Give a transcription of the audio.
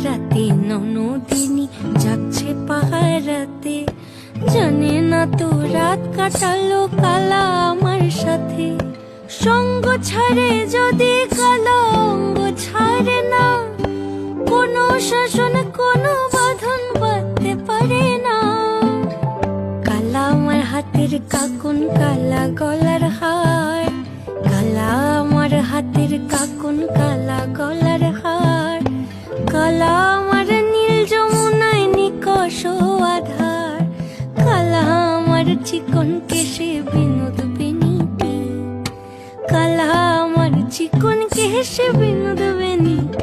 রাতে ননদিনী যাচ্ছে পাহারাতে, জানে না তো রাত কাটালো কালা আমার সাথে। সঙ্গ ছাড়ে যদি কালা অঙ্গ ছাড়ে না, কোনো শাসন কোনো বাঁধন বাঁধতে পারে না। কালা আমার হাতের কাকুন কালা গলার হার, কালা আমার হাতের কাকুন কালা গলার হার, কালা আমার নীল যমুনায় নিকষ আধার, কালা আমার চিকন কেশে বিনোদ বেনিতে, কালা আমার চিকন কেশে বিনোদ বেনিতে।